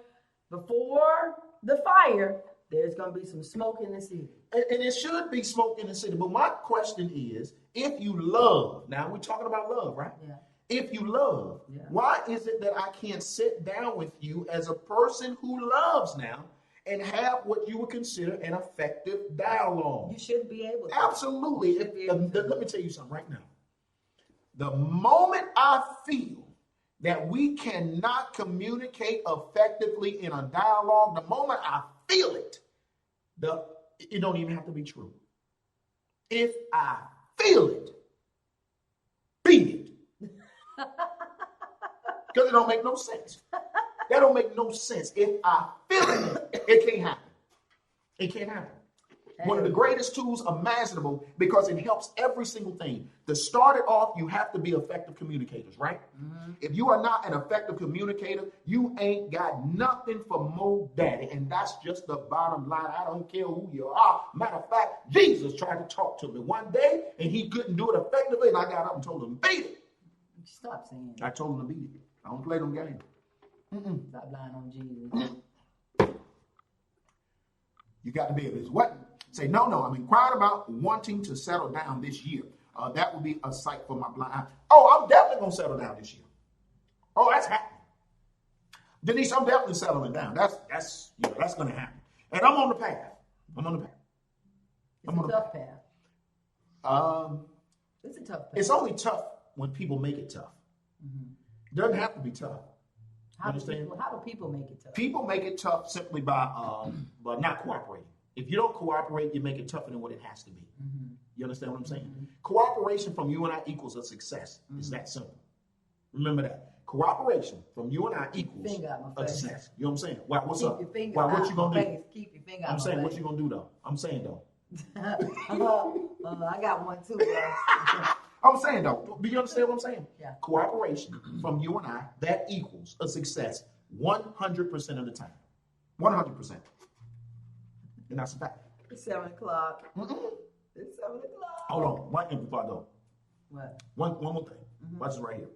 the fire, there's going to be some smoke in the city. And it should be smoke in the city. But my question is, if you love, now we're talking about love, right? Yeah. If you love, why is it that I can't sit down with you as a person who loves now and have what you would consider an effective dialogue? You should be able to. Absolutely. Let me tell you something right now. The moment I feel that we cannot communicate effectively in a dialogue, the moment I feel it, it don't even have to be true. If I feel it, Because it don't make no sense. That don't make no sense. If I feel it, it can't happen. It can't happen. One of the greatest tools imaginable because it helps every single thing. To start it off, you have to be effective communicators, right? Mm-hmm. If you are not an effective communicator, you ain't got nothing for Mo Daddy. And that's just the bottom line. I don't care who you are. Matter of fact, Jesus tried to talk to me one day and he couldn't do it effectively. And I got up and told him, beat it. Stop saying that. I told him to beat it. I don't play them games. Stop lying on Jesus. You got to be able to what? Say, no, I'm inquiring about wanting to settle down this year. That would be a sight for my blind eye. Oh, I'm definitely going to settle down this year. Oh, that's happening. Denise, I'm definitely settling down. That's going to happen. And I'm on the path. It's a tough path. It's a tough path. It's only tough when people make it tough. Mm-hmm. It doesn't have to be tough. How do people make it tough? People make it tough simply by not cooperating. If you don't cooperate, you make it tougher than what it has to be. Mm-hmm. You understand what I'm saying? Mm-hmm. Cooperation from you and I equals a success. Mm-hmm. It's that simple. Remember that. Cooperation from you and I equals a success. You know what I'm saying? Why, what's Keep up? your finger Why, what you gonna do? Keep your finger out I'm saying, what you gonna do though? I'm saying though. I got one too. I'm saying though. Do you understand what I'm saying? Yeah. Cooperation from you and I, that equals a success 100% of the time. 100%. And that's a fact. It's 7 o'clock. Mm-mm. It's 7 o'clock. Hold on. One thing before I go. What? One more thing. Watch this right here.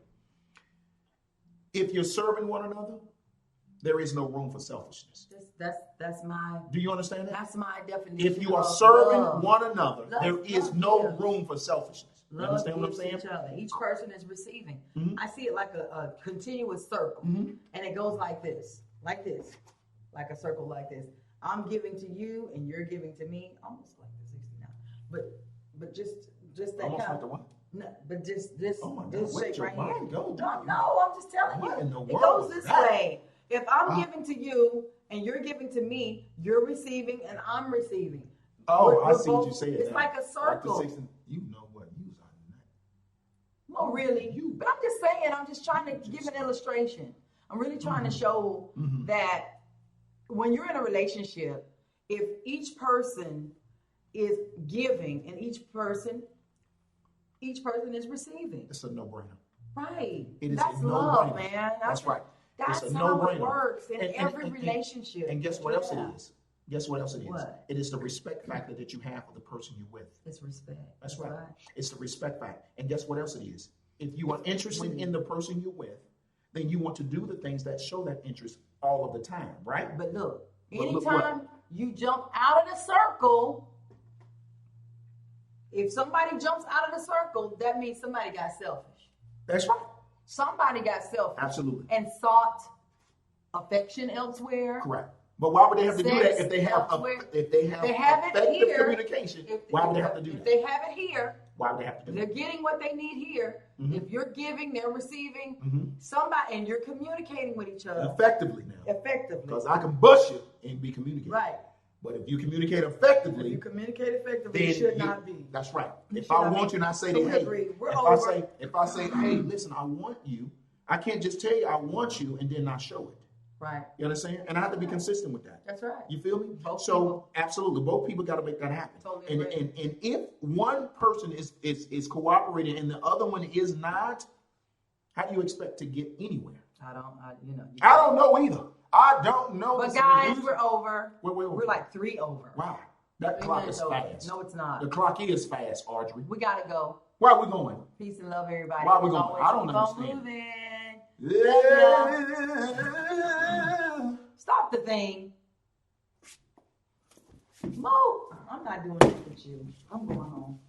If you're serving one another, there is no room for selfishness. That's my. Do you understand that? That's my definition. If you are serving one another, there is no room for selfishness. You understand what I'm saying? Each person is receiving. Mm-hmm. I see it like a continuous circle, and it goes like this, like a circle like this. I'm giving to you, and you're giving to me, almost like the 69. But just that almost kind like the what? No, but just this shape right here. Go, no, I'm just telling you. It goes this way. If I'm giving to you and you're giving to me, you're receiving and I'm receiving. Oh, I see what you're saying. It's like a circle. Like you know what? You are not. No, really. But I'm just saying, I'm just trying to give an illustration. I'm really trying to show that when you're in a relationship, if each person is giving and each person is receiving. It's a no-brainer. Right. That's love, man. That's right. That's how it works in every relationship. And guess what else it is? Guess what else it is? What? It is the respect factor that you have for the person you're with. It's respect. That's right. It's the respect factor. And guess what else it is? If you are interested in the person you're with, then you want to do the things that show that interest all of the time, right? But look, anytime you jump out of the circle, if somebody jumps out of the circle, that means somebody got selfish. That's right. Somebody got selfish. Absolutely. And sought affection elsewhere. Correct. But why would they have to do that if they have effective communication? Why would they have to do that? If they have it here, why would they have to do that? They're getting what they need here. Mm-hmm. If you're giving, they're receiving. Somebody, and you're communicating with each other effectively now. Effectively, because I can bust you and be communicating. Right. But if you communicate effectively, it should not be. That's right. If I want you and I say, if I say, hey, listen, I want you, I can't just tell you I want you and then not show it. Right. You understand? And I have to be consistent with that. That's right. You feel me? People. Absolutely, both people got to make that happen. Totally and if one person is cooperating and the other one is not, how do you expect to get anywhere? I don't know either. I don't know. But guys, we're over. We're like 3 over. Wow. That clock is fast. No, it's not. The clock is fast, Audrey. We got to go. Where are we going? Peace and love, everybody. Where are we going? I don't understand. Stop the thing. Mo, I'm not doing this with you. I'm going home.